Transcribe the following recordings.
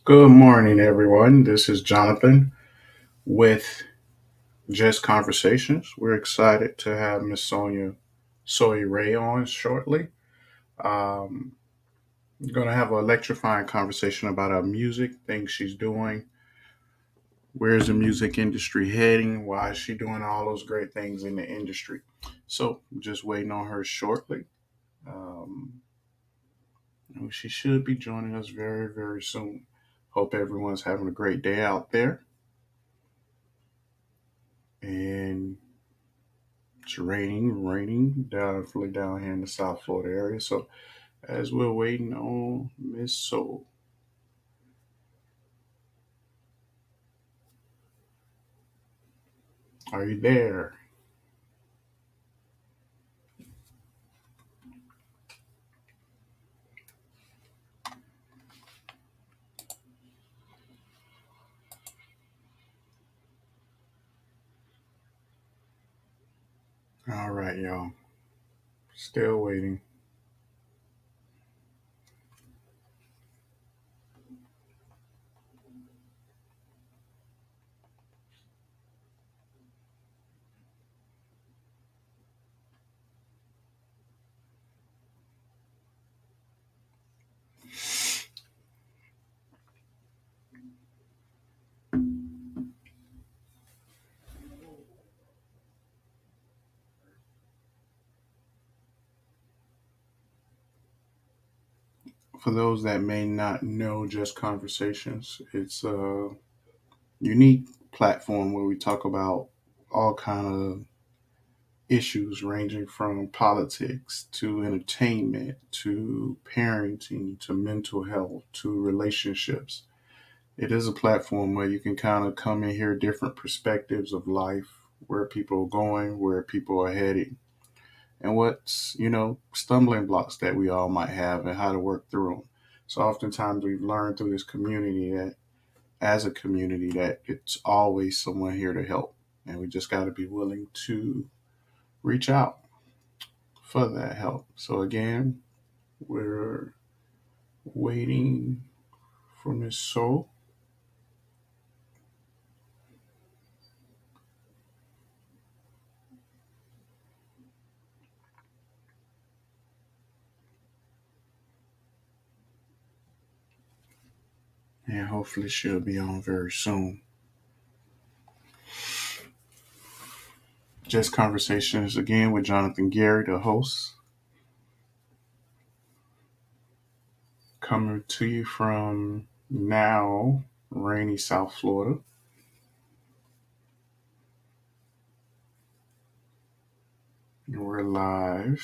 Good morning, everyone. This is Jonathan with Just Conversations. We're excited to have Miss Soy Rah on shortly. We're going to have an electrifying conversation about her music, things she's doing, where's the music industry heading, why is she doing all those great things in the industry. So, just waiting on her shortly. Um, she should be joining us very, very soon. Hope everyone's having a great day out there. And it's raining definitely down here in the South Florida area. So as we're waiting on Miss Soul, are you there? All right, y'all. Still waiting. For those that may not know Just Conversations, it's a unique platform where we talk about all kind of issues ranging from politics to entertainment to parenting to mental health to relationships. It is a platform where you can kind of come and hear different perspectives of life, where people are going, where people are heading, and what's, stumbling blocks that we all might have and how to work through them. So oftentimes we've learned through this community that as a community that it's always someone here to help. And we just got to be willing to reach out for that help. So again, we're waiting for Miss Soul. And hopefully she'll be on very soon. Just Conversations again with Jonathan Gary, the host, coming to you from now rainy South Florida. We're live.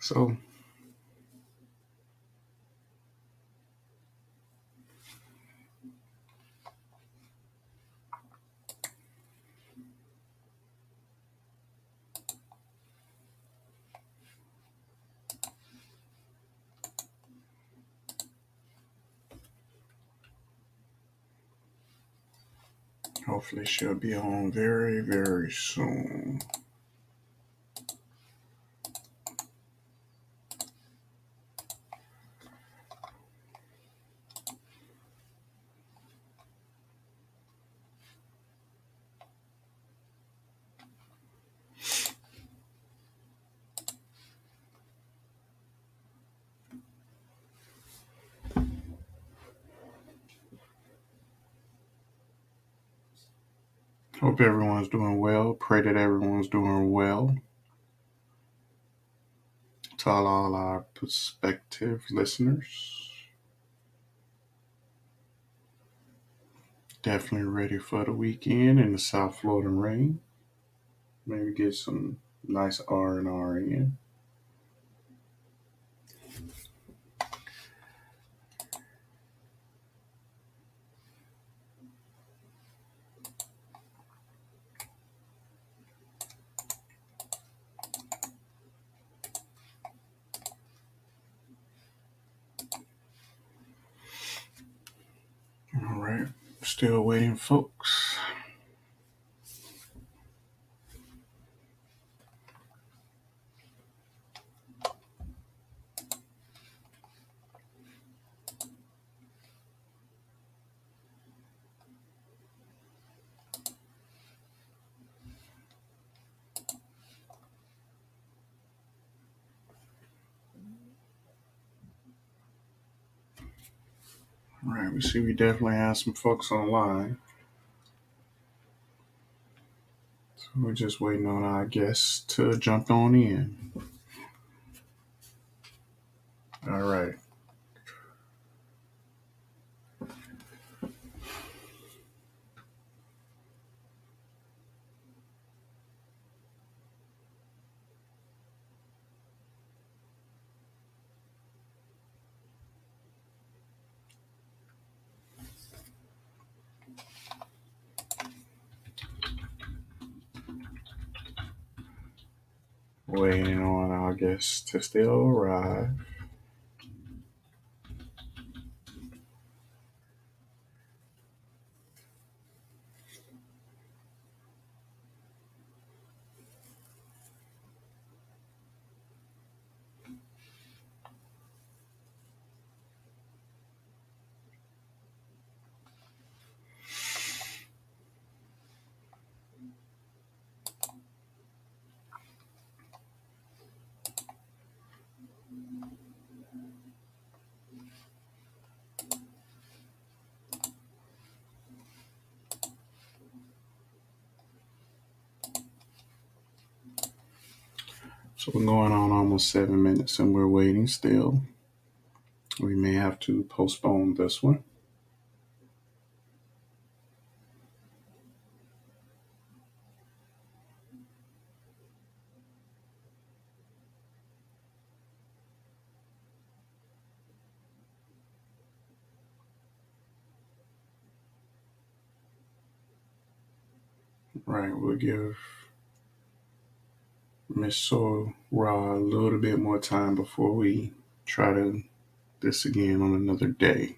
So hopefully she'll be on very, very soon. Hope everyone's doing well. Pray that everyone's doing well. To all our prospective listeners, definitely ready for the weekend in the South Florida rain. Maybe get some nice R&R in. All right, still waiting, folks. All right, we see we definitely have some folks online. So we're just waiting on our guests to jump on in. All right. Waiting on our guests to still arrive. So we're going on almost 7 minutes and we're waiting still. We may have to postpone this one. Right, we'll give Miss Soy Rah a little bit more time before we try to this again on another day.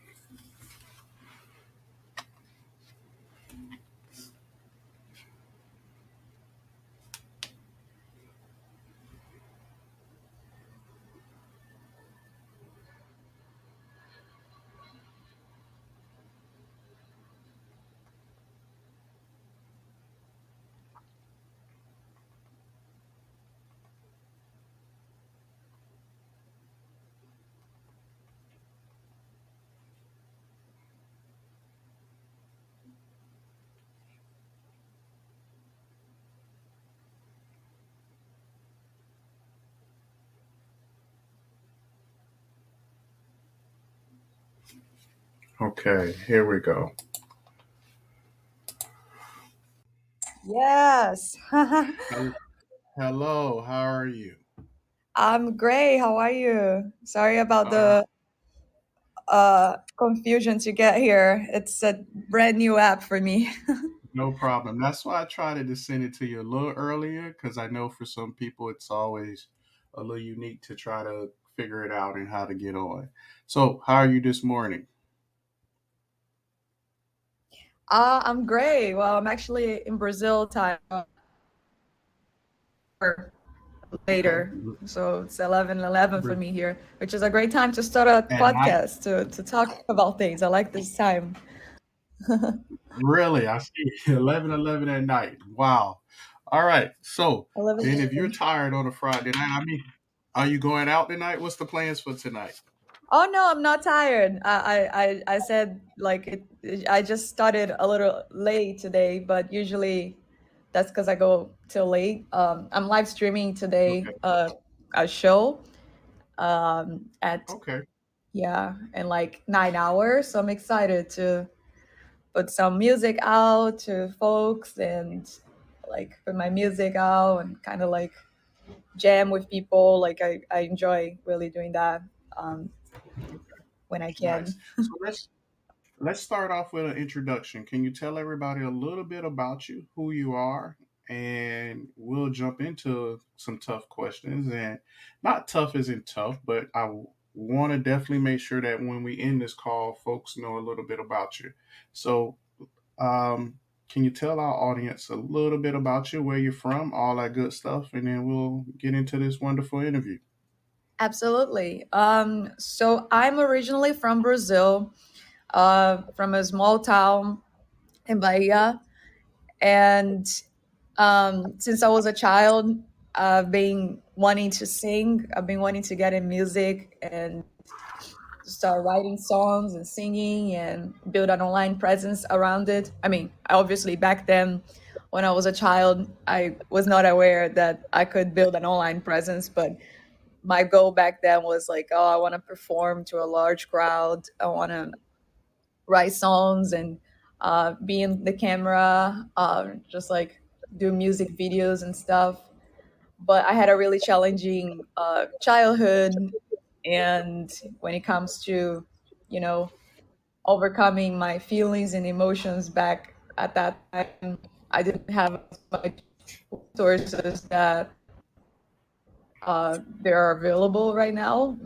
Okay, here we go. Yes. Hello, how are you? I'm great. How are you? Sorry about All right, the confusion to get here. It's a brand new app for me. no problem. That's why I tried to send it to you a little earlier because I know for some people it's always a little unique to try to figure it out and how to get on. So, how are you this morning? I'm great. Well, I'm actually in Brazil time or Okay, later. So it's 11:11 for me here, which is a great time to start a at night. podcast to talk about things. I like this time. Really, I see 11:11 at night. Wow. All right. So then, if you're 11:11. tired on a Friday night, I mean, are you going out tonight? What's the plans for tonight? Oh no, I'm not tired. I said like I just started a little late today, but usually that's because I go till late. I'm live streaming Okay. today a show at Okay. yeah in like 9 hours. So I'm excited to put some music out to folks and like put my music out and kind of like jam with people. Like I enjoy really doing that um, when I Nice. can. So let's start off with an introduction. Can you tell everybody a little bit about you, who you are, and we'll jump into some tough questions. And not tough isn't tough, but I want to definitely make sure that when we end this call, folks know a little bit about you. So, can you tell our audience a little bit about you, where you're from, all that good stuff, and then we'll get into this wonderful interview. Absolutely. So I'm originally from Brazil, from a small town in Bahia. And since I was a child, I've been wanting to sing. I've been wanting to get in music. And start writing songs and singing and build an online presence around it. I mean, obviously back then when I was a child, I was not aware that I could build an online presence, but my goal back then was like, oh, I want to perform to a large crowd. I want to write songs and be in the camera, just like do music videos and stuff. But I had a really challenging childhood, and when it comes to, you know, overcoming my feelings and emotions back at that time, I didn't have as much resources that there are available right now,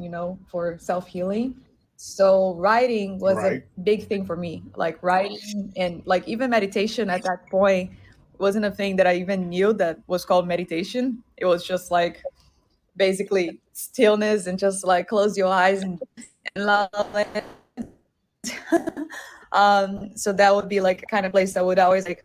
for self healing. So writing was a Right. big thing for me. Like writing and like even meditation at that point wasn't a thing that I even knew that was called meditation. It was just like basically stillness and just like close your eyes and love. So that would be like a kind of place that would always like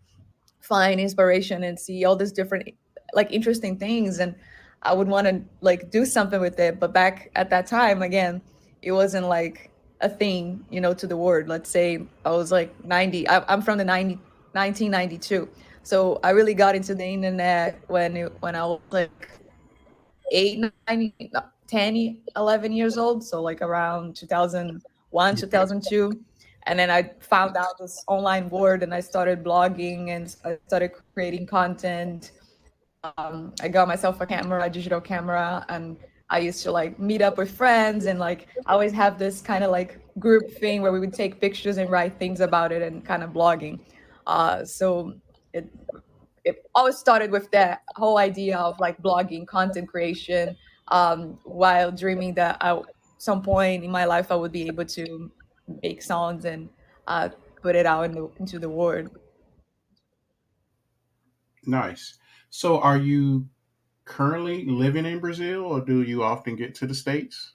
find inspiration and see all these different like interesting things, and I would want to like do something with it. But back at that time, again, it wasn't like a thing, to the word. Let's say I was like 90. I'm from the 1992, so I really got into the internet when I was like 8, 9, no, 10, 11 years old. So like around 2001, Okay. 2002. And then I found out this online world and I started blogging and I started creating content. I got myself a camera, a digital camera, and I used to like meet up with friends and like I always have this kind of like group thing where we would take pictures and write things about it and kind of blogging. So it it always started with that whole idea of like blogging, content creation, while dreaming that at some point in my life I would be able to make songs and uh, put it out into the world. Nice. So, are you currently living in Brazil, or do you often get to the States?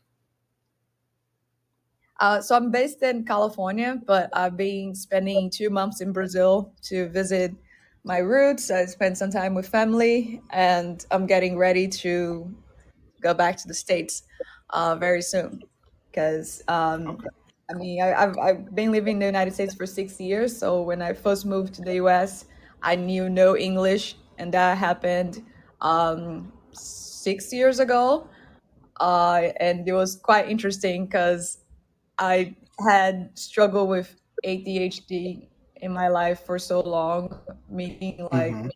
So I'm based in California, but I've been spending 2 months in Brazil to visit my roots. I spent some time with family, and I'm getting ready to go back to the States very soon. Because, Okay. I mean, I've been living in the United States for 6 years. So when I first moved to the US, I knew no English, and that happened 6 years ago. And it was quite interesting because I had struggled with ADHD in my life for so long, meaning like Mm-hmm.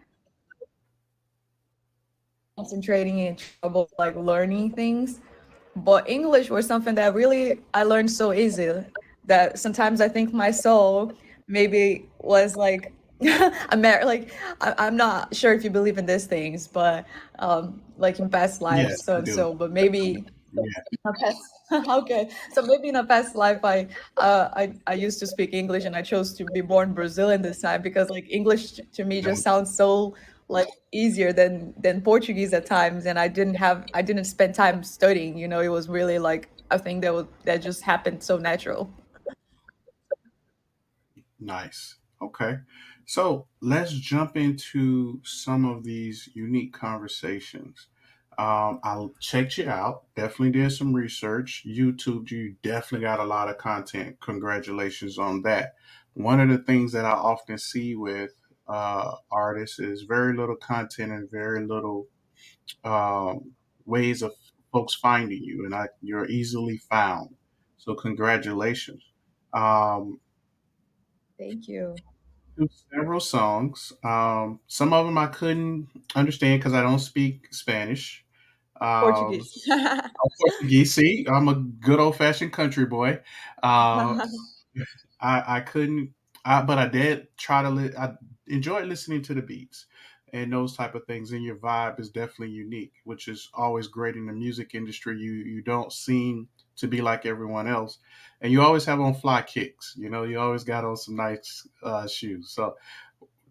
concentrating and trouble like learning things. But English was something that really I learned so easy that sometimes I think my soul maybe was like like I'm not sure if you believe in these things, but like in past lives, Yes, so I and do. so. But maybe Yeah. a past okay, so maybe in a past life I used to speak English and I chose to be born Brazilian this time because like English to me just Nice. sounds so like easier than Portuguese at times, and I didn't spend time studying, it was really like a thing that just happened so natural. Nice. Okay. So let's jump into some of these unique conversations. I checked you out. Definitely did some research. YouTube, you definitely got a lot of content. Congratulations on that. One of the things that I often see with artists is very little content and very little ways of folks finding you, and you're easily found. So congratulations. Um, Thank you. to several songs. Some of them I couldn't understand because I don't speak Spanish. Um, Portuguese. Portuguese. See, I'm a good old fashioned country boy. Uh, I couldn't, but I did try to. I enjoyed listening to the beats and those type of things. And your vibe is definitely unique, which is always great in the music industry. You don't seem to be like everyone else, and you always have on fly kicks. You always got on some nice shoes. So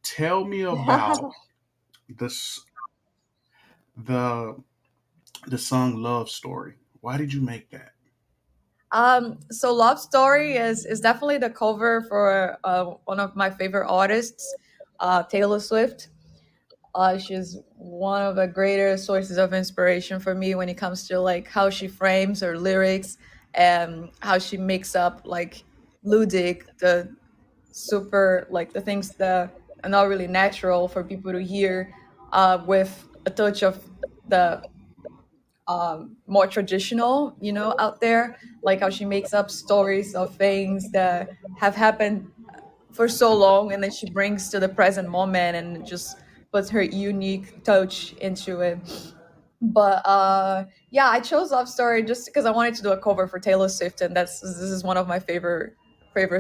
tell me about the s- the the song "Love Story." Why did you make that? So Love Story is definitely the cover for one of my favorite artists, Taylor Swift. She's one of the greater sources of inspiration for me when it comes to like how she frames her lyrics and how she makes up like ludic, the super like the things that are not really natural for people to hear, with a touch of the more traditional, out there, like how she makes up stories of things that have happened for so long, and then she brings to the present moment and just puts her unique touch into it. But yeah, I chose Love Story just because I wanted to do a cover for Taylor Swift, and this is one of my favorite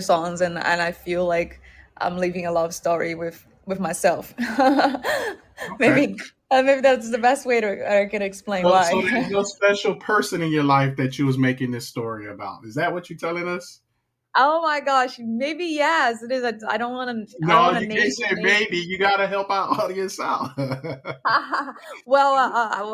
songs, and I feel like I'm living a love story with myself. Okay. Maybe that's the best way to I can explain So why. there's no special person in your life that you was making this story about. Is that what you're telling us? Oh my gosh, maybe yes, it is. I don't No, want to you name can't say names. maybe. You gotta help our audience out. Well,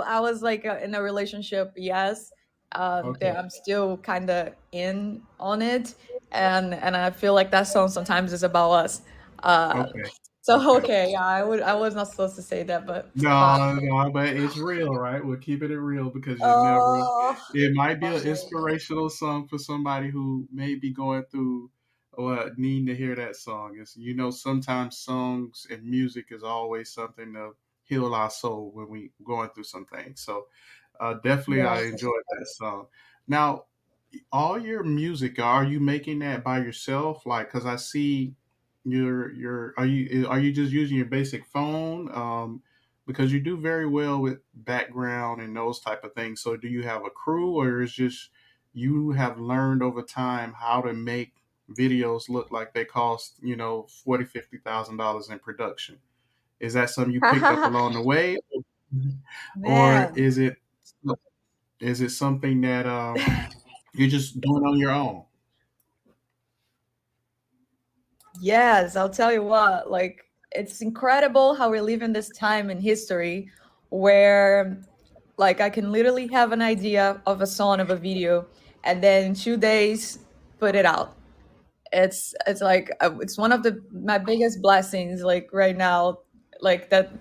I was like in a relationship, yes. That Okay. I'm still kind of in on it, and I feel like that song sometimes is about us. Uh, Okay. so Okay. okay, yeah, I was not supposed to say that, but fine. No, no, but it's real, right? We're keeping it real because you never. Oh, It might be an okay. inspirational song for somebody who may be going through or needing to hear that song. It's sometimes songs and music is always something to heal our soul when we going through some things. So definitely, I Yes. enjoyed that song. Now, all your music, are you making that by yourself? Like, cause I see are you just using your basic phone? Because you do very well with background and those type of things. So do you have a crew, or is just you have learned over time how to make videos look like they cost, 40, $50,000 in production? Is that something you picked up along the way, or Man, is it something that you're just doing on your own? yes, I'll tell you what, like it's incredible how we live in this time in history where like I can literally have an idea of a song of a video and then in 2 days put it out. It's like it's one of the my biggest blessings like right now, like that,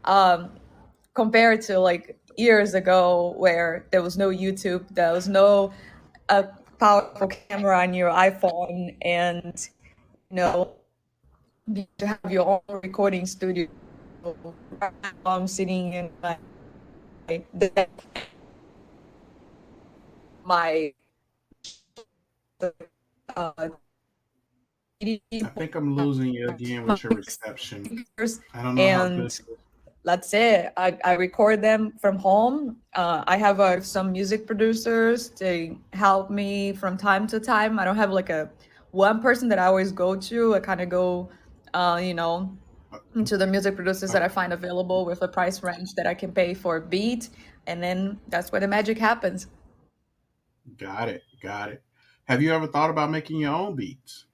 um compared to like years ago where there was no YouTube, there was no powerful camera on your iPhone, and you know you to have your own recording studio. Right now I'm sitting in my uh, I think I'm losing you again with your reception. speakers, I don't know how good. and that's it. I record them from home. I have some music producers to help me from time to time. I don't have like a one person that I always go to. I kind of go, uh, you know, into the music producers Uh, that I find available with a price range that I can pay for a beat, and then that's where the magic happens. got it. Got it. Have you ever thought about making your own beats?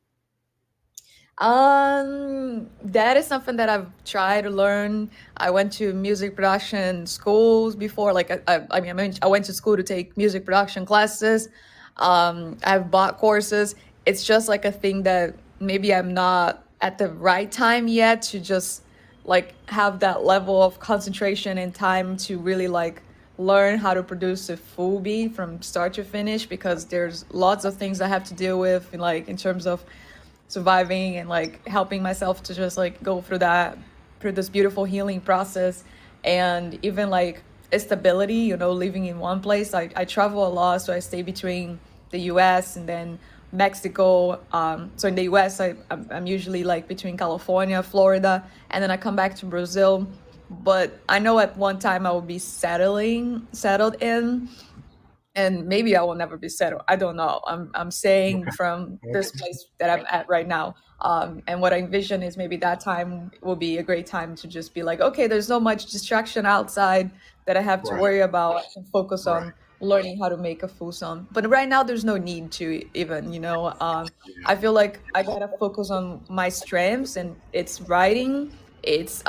That is something that I've tried to learn. I went to music production schools before. Like, I went to school to take music production classes. I've bought courses. It's just like a thing that maybe I'm not at the right time yet to just like have that level of concentration and time to really like learn how to produce a full beat from start to finish, because there's lots of things I have to deal with, like in terms of surviving and like helping myself to just like go through this beautiful healing process, and even like stability, living in one place. I travel a lot, so I stay between the US and then Mexico. So in the US I'm usually like between California, Florida, and then I come back to Brazil. But I know at one time I will be settled in, and maybe I will never be settled. I don't know. I'm saying Okay. from this Okay. place that I'm at right now. And what I envision is maybe that time will be a great time to just be like, okay, there's no much distraction outside that I have to Right. worry about. I can focus Right. on learning how to make a full song. But right now, there's no need to even. Yeah. I feel like I gotta focus on my strengths, and it's writing, it's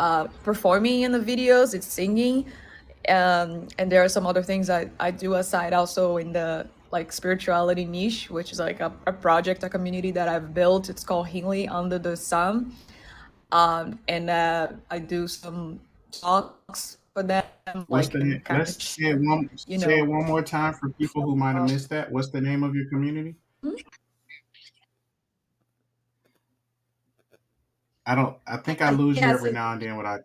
performing in the videos, it's singing, and there are some other things I do aside also in the like spirituality niche, which is like a project, a community that I've built. It's called Healing Under the Sun. And I do some talks for them, What's like, the name? and kind Let's of share, say it one more time for people who might have uh, missed that. What's the name of your community? I don't. I think I lose you yes, every it, now and then. Without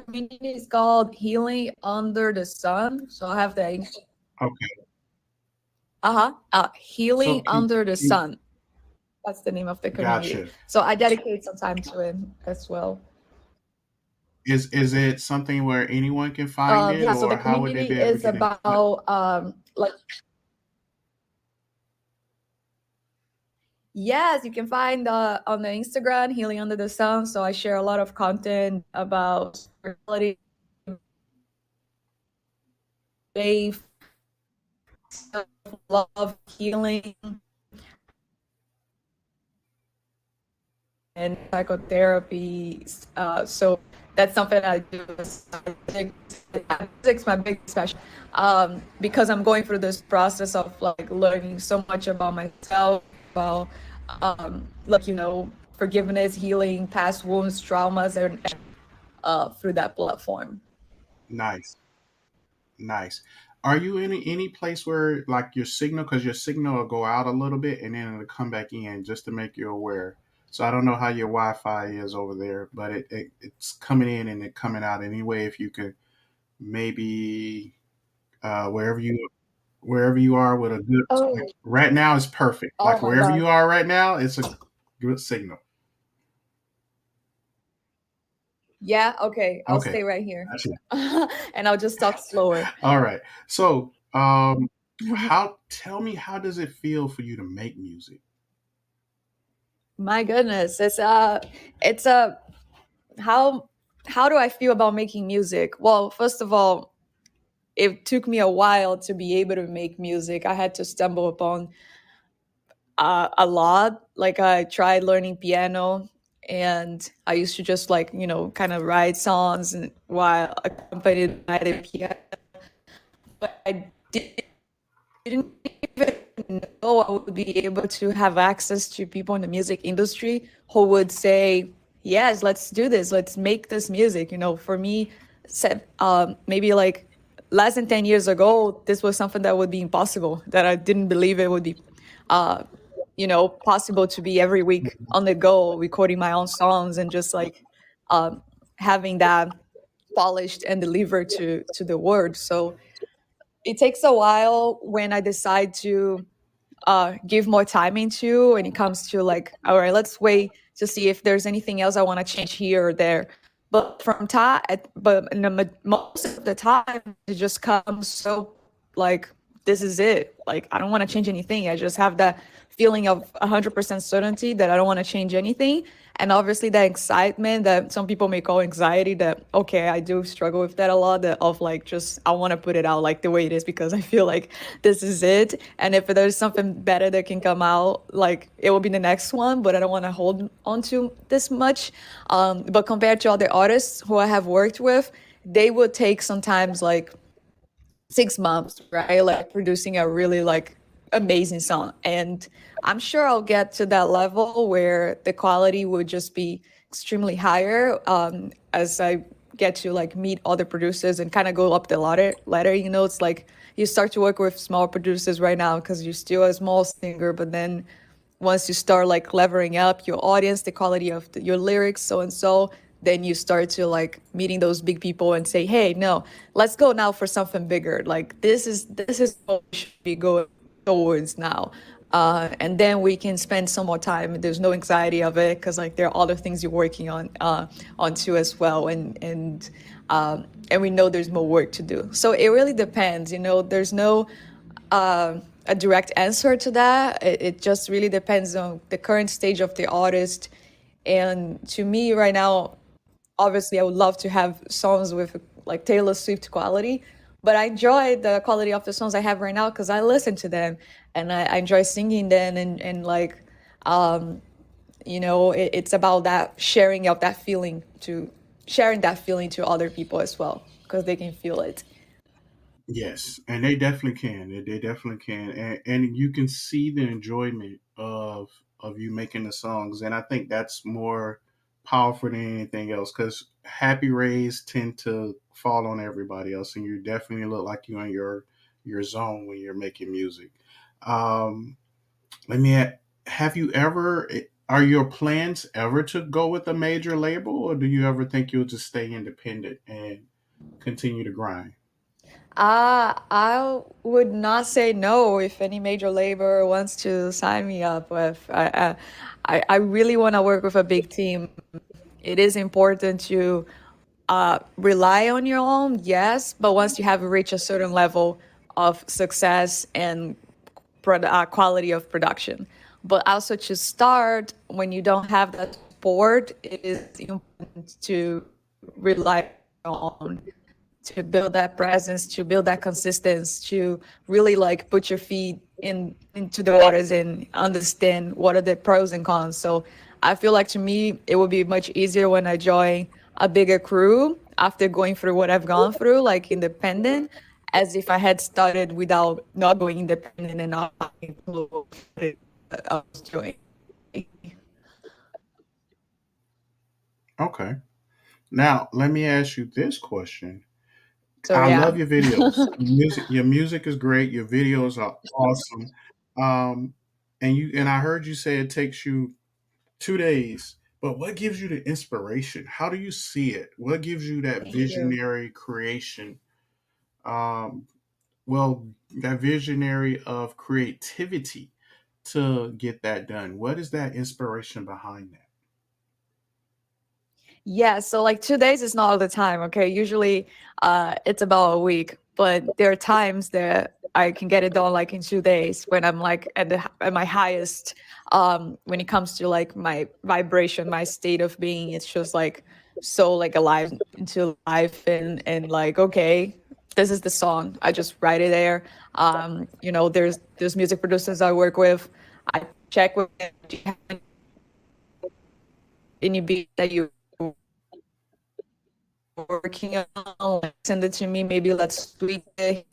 community is called Healing Under the Sun. So I have the okay. So Healing Under the Sun. That's the name of the community. gotcha. So I dedicate some time to it as well. Is it something where anyone can find it, Yeah, so the or how would they community be able to is get in? about like, yes, you can find on the Instagram Healing Under the Sun. So I share a lot of content about spirituality, faith, self love, healing, and psychotherapy. So that's something I do. Music's my big passion, because I'm going through this process of like learning so much about myself, about like, forgiveness, healing, past wounds, traumas, and through that platform. Nice, nice. Are you in any place where like your signal, because your signal will go out a little bit and then it'll come back in just to make you aware. So I don't know how your Wi-Fi is over there, but it's coming in and it coming out anyway. If you could maybe wherever you are with a good, like Oh, right now is perfect. oh Like my wherever God. you are right now, it's a good signal. Yeah, okay. I'll Okay, stay right here. gotcha. And I'll just talk slower. All right. So, how? Tell me, how does it feel for you to make music? My goodness, it's a how how do I feel about making music? Well, first of all, it took me a while to be able to make music. I had to stumble upon a lot. Like I tried learning piano, and I used to just like kind of write songs and while accompanied by the piano. But I didn't even know I would be able to have access to people in the music industry who would say, "Yes, let's do this. Let's make this music." For me, maybe like less than 10 years ago, this was something that would be impossible. That I didn't believe it would be, uh, possible to be every week on the go, recording my own songs and just like um, having that polished and delivered to the world. So it takes a while when I decide to give more time into when it comes to like, all right, let's wait to see if there's anything else I want to change here or there. But in most of the time, it just comes so like this is it. Like I don't want to change anything. I just have that feeling of 100% certainty that I don't want to change anything. And obviously that excitement that some people may call anxiety, that okay, I do struggle with that a lot, that of like just I want to put it out like the way it is because I feel like this is it. And if there's something better that can come out, like it will be the next one, but I don't want to hold on to this much. But compared to other artists who I have worked with, they would take sometimes like 6 months, right? Like producing a really like amazing song. And I'm sure I'll get to that level where the quality would just be extremely higher, as I get to like meet other producers and kind of go up the ladder. It's like you start to work with small producers right now because you're still a small singer, but then once you start like leveling up your audience, the quality of your lyrics, so and so, then you start to like meeting those big people and say, hey, no, let's go now for something bigger. Like this is what we should be going towards now. And then we can spend some more time. There's no anxiety of it because like there are other things you're working on too as well, and we know there's more work to do. So it really depends. There's no a direct answer to that. It just really depends on the current stage of the artist. And to me, right now, obviously, I would love to have songs with like Taylor Swift quality, but I enjoy the quality of the songs I have right now because I listen to them and I enjoy singing them and like, it's about that sharing that feeling to other people as well because they can feel it. Yes, and they definitely can. They definitely can, and you can see the enjoyment of you making the songs, and I think that's more powerful than anything else. Because happy rays tend to fall on everybody else, and you definitely look like you're in your zone when you're making music. Um, let me have you ever are your plans ever to go with a major label, or do you ever think you'll just stay independent and continue to grind? I would not say no if any major label wants to sign me up with. I really want to work with a big team. It is important to rely on your own, yes, but once you have reached a certain level of success and quality of production. But also to start when you don't have that support, it is important to rely on your own, to build that presence, to build that consistency, to really like put your feet into the waters and understand what are the pros and cons. So I feel like to me it would be much easier when I join a bigger crew after going through what I've gone through, like independent, as if I had started without not going independent and not having a clue what I was doing. Okay. Now, let me ask you this question. So I yeah. love your videos. Your music is great. Your videos are awesome. Um, and I heard you say it takes you 2 days. But what gives you the inspiration? How do you see it? What gives you that Thank you. visionary creation? Um, well, that visionary of creativity to get that done. What is that inspiration behind that? Yeah, so like 2 days is not all the time, okay? Usually it's about a week, but there are times that I can get it done like in 2 days when I'm like at my highest when it comes to like my vibration, my state of being. It's just like so like alive into life and like okay, this is the song. I just write it there. There's music producers I work with. I check with them, do you have any beat that you working on, like, send it to me, maybe let's tweak it,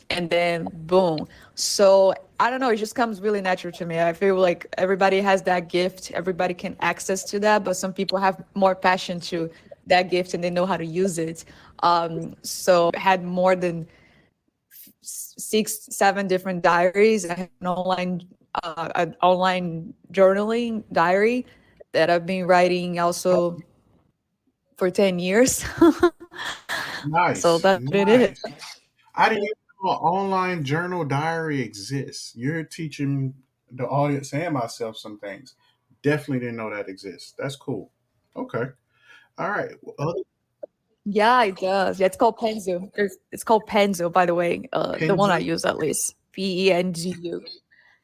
and then boom. So I don't know, it just comes really natural to me. I feel like everybody has that gift, everybody can access to that, but some people have more passion to that gift and they know how to use it. So I had more than 6 7 different diaries. I have an online journaling diary that I've been writing also for 10 years. So Nice, that's what it is. nice. I didn't even know an online journal diary exists. You're teaching the audience and myself some things. Definitely didn't know that exists. That's cool. Okay. All right. Yeah, it does. Yeah, it's called Penzu. It's called Penzu, by the way. The one I Penzu. use at least. Pengu.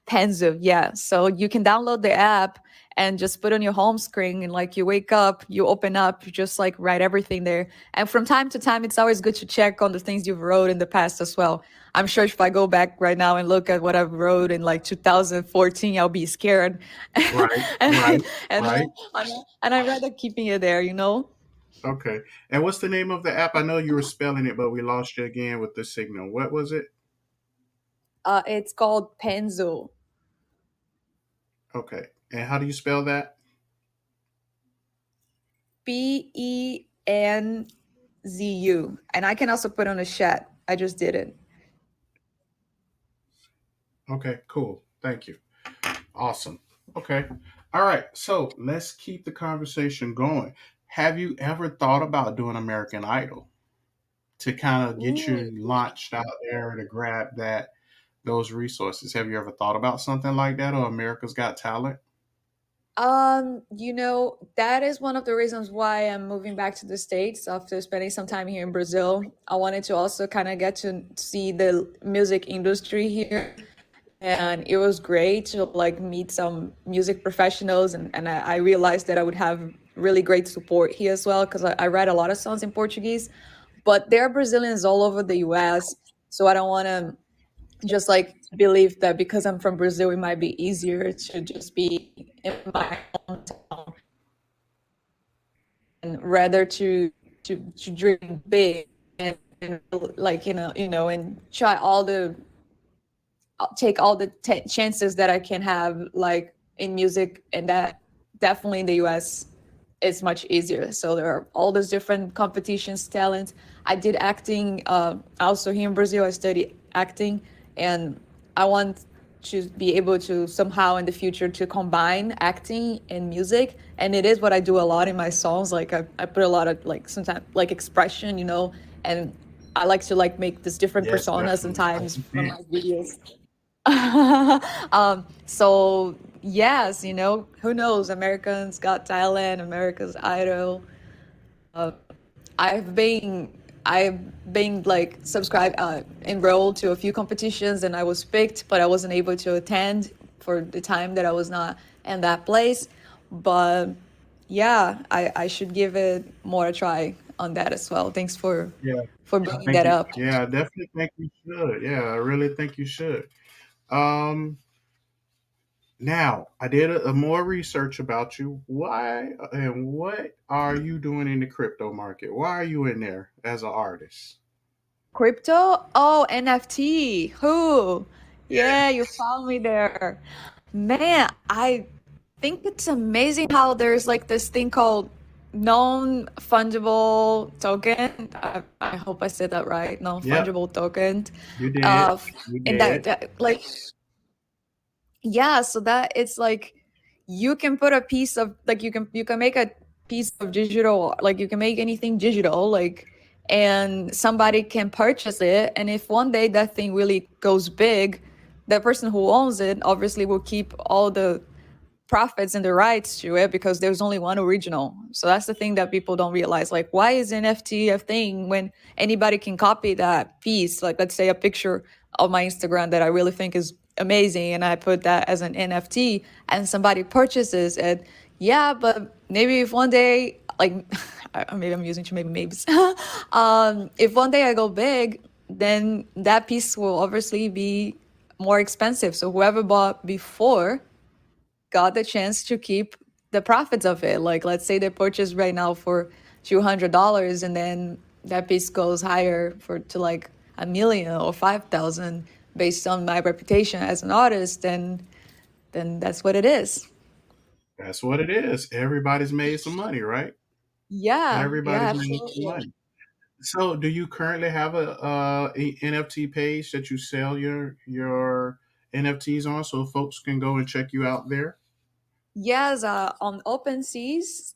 Penzu, yeah. So you can download the app and just put on your home screen and like you wake up, you open up, you just like write everything there. And from time to time, it's always good to check on the things you've wrote in the past as well. I'm sure if I go back right now and look at what I wrote in like 2014, I'll be scared. Right, and right, and right. I'd rather keeping it there, you know? Okay. And what's the name of the app? I know you were spelling it, but we lost you again with the signal. What was it? It's called Penzo. Okay. And how do you spell that? Penzu. And I can also put on a chat. I just did it. Okay, cool. Thank you. Awesome. Okay. All right. So let's keep the conversation going. Have you ever thought about doing American Idol to kind of get Ooh. you launched out there to grab those resources? Have you ever thought about something like that or America's Got Talent? That is one of the reasons why I'm moving back to the States after spending some time here in Brazil. I wanted to also kind of get to see the music industry here. And it was great to like meet some music professionals and I realized that I would have really great support here as well because I write a lot of songs in Portuguese, but there are Brazilians all over the US. So I don't want to just like believe that because I'm from Brazil, it might be easier to just be in my hometown and rather to dream big and like and try all the take all the chances that I can have like in music and that definitely in the US. it's much easier. So there are all those different competitions, talents. I did acting. Also here in Brazil, I studied acting, and I want to be able to somehow in the future to combine acting and music. And it is what I do a lot in my songs. Like I put a lot of like sometimes like expression, and I like to like make this different Yes, personas definitely. I sometimes from understand. my videos. So yes, who knows? Americans Got Talent, America's Idol. I've been I've been like subscribed, enrolled to a few competitions, and I was picked, but I wasn't able to attend for the time that I was not in that place. But yeah, I should give it more a try on that as well. Thanks Yeah, for I bringing think that you. up. Yeah, I definitely think you should. Yeah, I really think you should. Um, Now I did a more research about you. Why and what are you doing in the crypto market? Why are you in there as an artist? Crypto? Oh, NFT. Who? Yeah, you Yes. found me there. Man, I think it's amazing how there's like this thing called non-fungible token. I hope I said that right. Yep, Non-fungible token. you did. Uh, You and did. like, yeah, so that it's like you can put a piece of like you can make a piece of digital, like you can make anything digital, like, and somebody can purchase it, and if one day that thing really goes big, the person who owns it obviously will keep all the profits and the rights to it because there's only one original. So that's the thing that people don't realize. Like, why is NFT a thing when anybody can copy that piece? Like, let's say a picture of my Instagram that I really think is amazing, and I put that as an NFT, and somebody purchases it. Yeah, but maybe if one day, like, maybe I'm using too many maybes. If one day I go big, then that piece will obviously be more expensive. So whoever bought before got the chance to keep the profits of it. Like, let's say they purchase right now for $200, and then that piece goes higher for to like 1 million or 5,000 based on my reputation as an artist. Then that's what it is. That's what it is. Everybody's made some money, right? Yeah, yeah, Everybody's made some absolutely. money. So, do you currently have a NFT page that you sell your NFTs on, so folks can go and check you out there? Yes, on OpenSeas,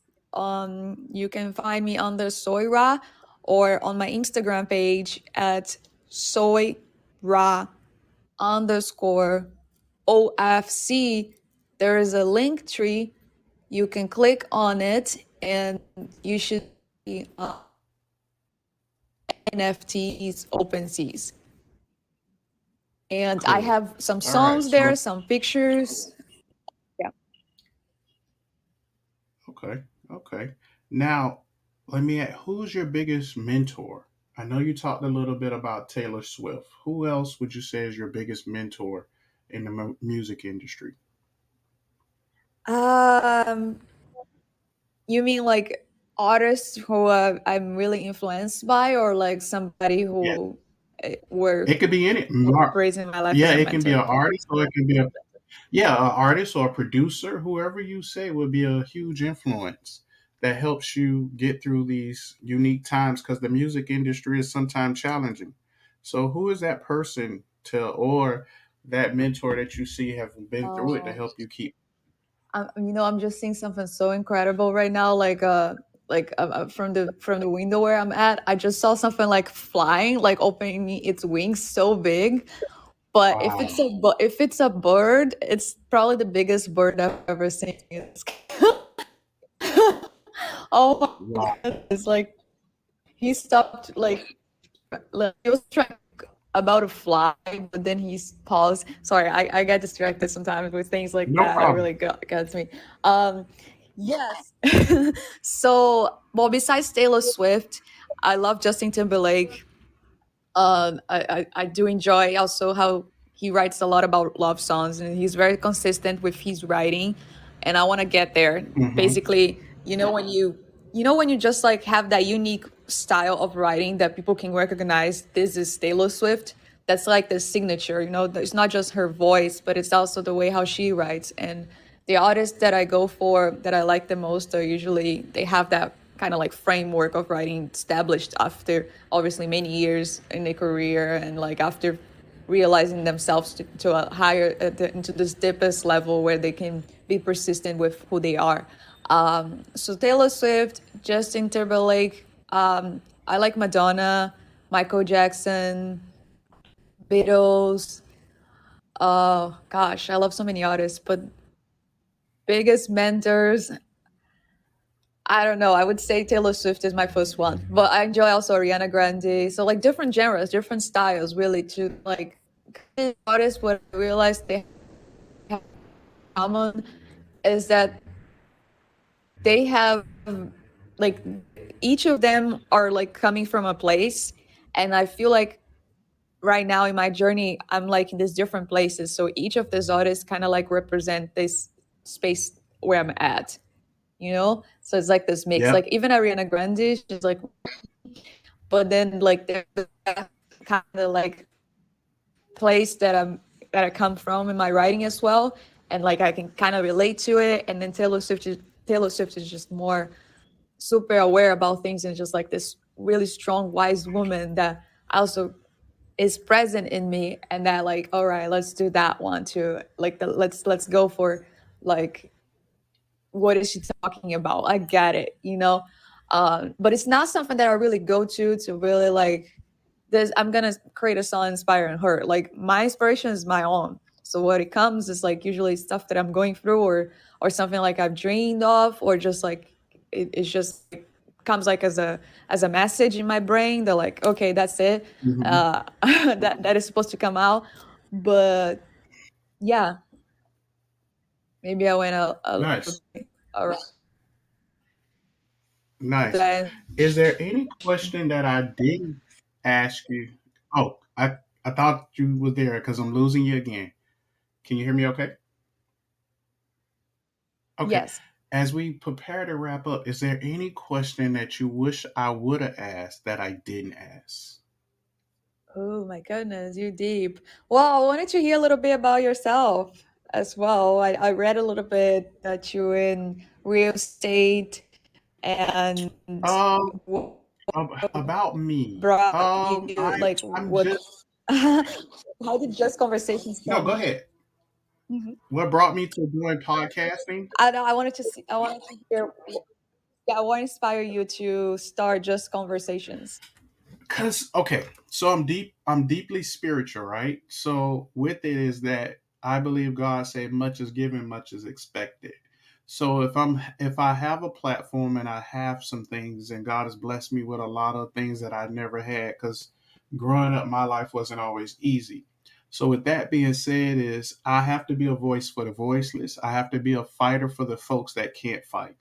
you can find me under Soy Rah, or on my Instagram page at Soy Rah underscore OFC. There is a link tree. You can click on it, and you should see NFTs, OpenSeas. And I Cool. have some All right. songs there, So, some pictures. Yeah. okay. Okay. Now, let me ask, who's your biggest mentor? I know you talked a little bit about Taylor Swift. Who else would you say is your biggest mentor in the music industry? Um, you mean like artists who I'm really influenced by, or like somebody Yeah, who were it could be any. raising my life as Yeah, a it can be an mentor? artist or it can be a yeah, an artist or a producer, whoever you say would be a huge influence that helps you get through these unique times because the music industry is sometimes challenging. So, who is that person to or that mentor that you see have been through it to Oh, help you keep? I'm just seeing something so incredible right now. From the window where I'm at, I just saw something like flying, like opening its wings so big. But Wow, if it's a bird, it's probably the biggest bird I've ever seen. Oh my wow, goodness! Like he stopped, like he was trying about to fly, but then he paused. Sorry, I get distracted sometimes with things like no that. That problem. really got to me. Yes. So, well, besides Taylor Swift, I love Justin Timberlake. I do enjoy also how he writes a lot about love songs, and he's very consistent with his writing, and I want to get there. Hmm. Basically, when you just like have that unique style of writing that people can recognize this is Taylor Swift. That's like the signature. It's not just her voice, but it's also the way how she writes, and the artists that I go for that I like the most are usually they have that kind of like framework of writing established after obviously many years in their career and like after realizing themselves to a higher into this deepest level where they can be persistent with who they are. So Taylor Swift, Justin Timberlake, I like Madonna, Michael Jackson, Beatles. Oh gosh, I love so many artists, but biggest mentors, I don't know. I would say Taylor Swift is my first one, but I enjoy also Ariana Grande. So like different genres, different styles, really. To like artists, what I realized they have in common is that they have like each of them are like coming from a place, and I feel like right now in my journey, I'm like in these different places. So each of these artists kind of like represent this space where I'm at, you know? So it's like this mix. Like Yep. even Ariana Grande, she's like, but then like there's that kind of like place that I come from in my writing as well, and like I can kind of relate to it. And then Taylor Swift is just more super aware about things and just like this really strong, wise woman that also is present in me, and that like, all right, let's do that one too. Like let's go for like what is she talking about? I get it, you know. But it's not something that I really go to really like. This I'm gonna create a song inspiring her. Like my inspiration is my own. So what it comes is like usually stuff that I'm going through, or something like I've dreamed of, or just like it's just like, comes like as a message in my brain. They're like, okay, that's it. Hmm. That is supposed to come out. But yeah, maybe I went a little Nice. bit around Nice. that. Is there any question that I didn't ask you? Oh, I thought you were there because I'm losing you again. Can you hear me okay? Okay. Yes. As we prepare to wrap up, is there any question that you wish I would have asked that I didn't ask? Oh my goodness, you're deep. Well, I wanted to hear a little bit about yourself as well. I read a little bit that you're in real estate and Um, what about me. brought you like I'm what just how did just conversations no. Go come? ahead. Mhm. What brought me to doing podcasting? I know I wanted to hear, yeah, I want to inspire you to start just conversations. Cause okay, so I'm deeply spiritual, right? So with it is that I believe God said much is given, much is expected. So if I have a platform and I have some things and God has blessed me with a lot of things that I never had, because growing up my life wasn't always easy. So with that being said, is I have to be a voice for the voiceless. I have to be a fighter for the folks that can't fight.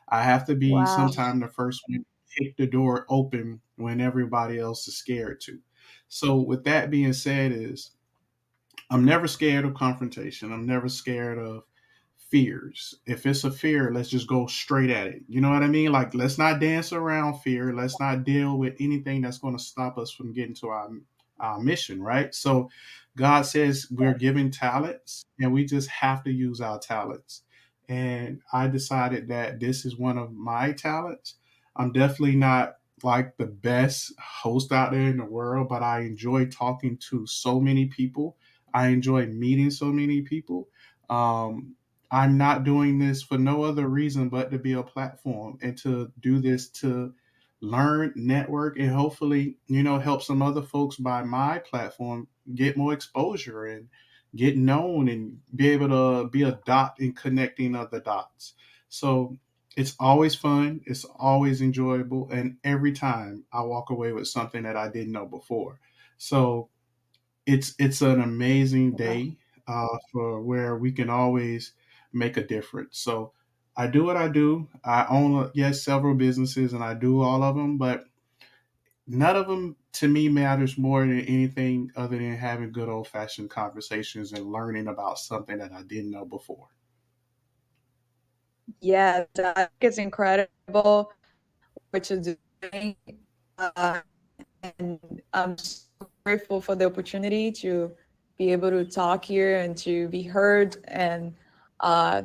I have to be Wow. sometime the first one to kick the door open when everybody else is scared to. So with that being said, is I'm never scared of confrontation. I'm never scared of fears. If it's a fear, let's just go straight at it. You know what I mean? Like, let's not dance around fear. Let's not deal with anything that's going to stop us from getting to our mission, right? So, God says we're given talents and we just have to use our talents. And I decided that this is one of my talents. I'm definitely not like the best host out there in the world, but I enjoy talking to so many people. I enjoy meeting so many people. Um, I'm not doing this for no other reason but to be a platform and to do this to learn, network, and hopefully, help some other folks by my platform get more exposure and get known and be able to be a dot in connecting other dots. So it's always fun, it's always enjoyable, and every time I walk away with something that I didn't know before. So it's an amazing Wow. day for where we can always make a difference. So I do what I do. I own yes several businesses and I do all of them, but none of them to me matters more than anything other than having good old fashioned conversations and learning about something that I didn't know before. Yes, I think it's incredible what you're doing. Uh, and I'm so grateful for the opportunity to be able to talk here and to be heard. And uh,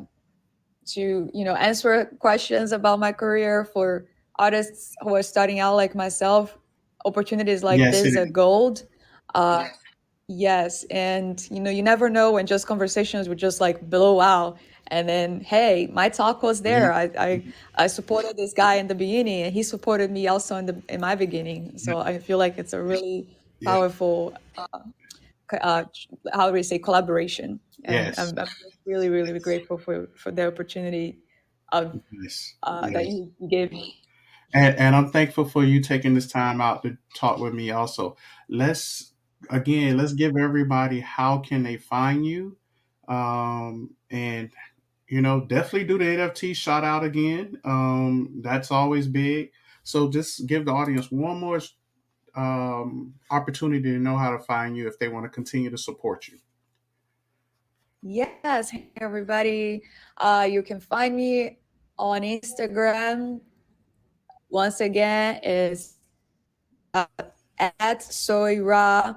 to answer questions about my career for artists who are starting out like myself. Opportunities like Yes, it this are is. gold. uh yes, and you never know when just conversations would just like blow out, and then hey, my talk was Yeah, there. I supported this guy in the beginning, and he supported me also in my beginning, yeah, so I feel like it's a really yeah. powerful how do we say, collaboration. And Yes, I'm really, really grateful for the opportunity of yes, that yes. you gave me. And I'm thankful for you taking this time out to talk with me also. Let's let's give everybody how can they find you. And definitely do the NFT shout out again. That's always big. So just give the audience one more opportunity to know how to find you if they want to continue to support you. Yes, hey everybody. You can find me on Instagram. Once again, is uh, at Soy Rah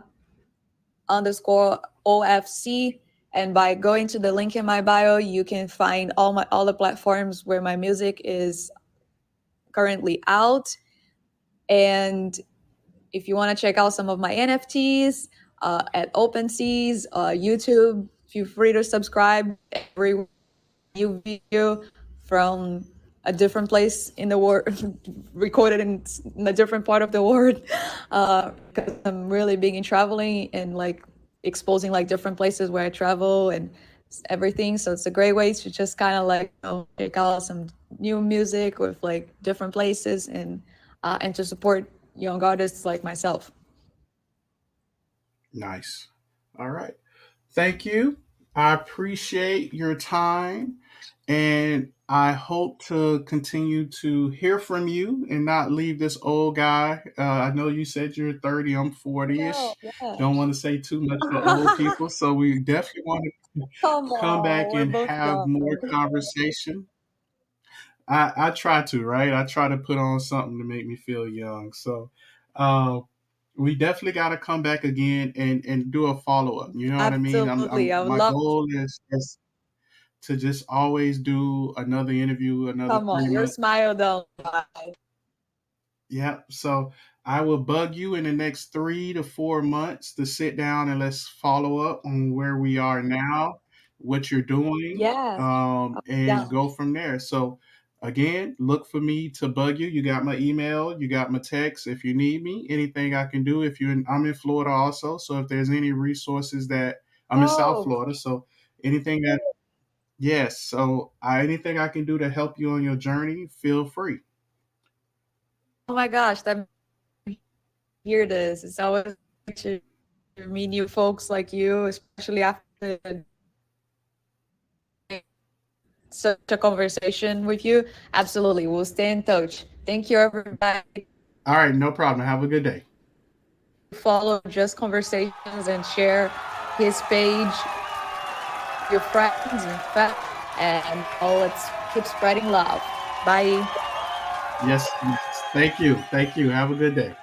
underscore OFC. And by going to the link in my bio, you can find all the platforms where my music is currently out. And if you want to check out some of my NFTs at OpenSeas, YouTube, feel free to subscribe. Every new video from a different place in the world, recorded in a different part of the world, because I'm really big in traveling and like exposing like different places where I travel and everything. So it's a great way to just kind of like check out some new music with like different places, and to support young artists like myself. Nice. All right. Thank you. I appreciate your time, and I hope to continue to hear from you and not leave this old guy. I know you said you're 30, I'm No, 40-ish. yeah. Don't want to say too much for old people, so we definitely want to Come come back on, we're and both have young. more conversation. I try to, right? I try to put on something to make me feel young. So uh, we definitely got to come back again and do a follow up. You know what I mean? Absolutely. I'm I would my love to. goal is to just always do another interview, another Come on, three your months. smile don't lie. Yeah. So I will bug you in the next 3 to 4 months to sit down and let's follow up on where we are now, what you're doing, Yes, I'll be and down. go from there. So again, look for me to bug you. You got my email, you got my text. If you need me, anything I can do. If I'm in Florida also, so if there's any resources that I'm in South Oh, Florida, so anything that yes, so anything I can do to help you on your journey, feel free. oh my gosh, that hear this. It's always great to meet new folks like you, especially after such a conversation with you. Absolutely, we'll stay in touch. Thank you, everybody. All right, no problem. Have a good day. Follow Just Conversations and share his page, your friends and family, and let's keep spreading love. Bye. Yes, yes. Thank you. Thank you. Have a good day.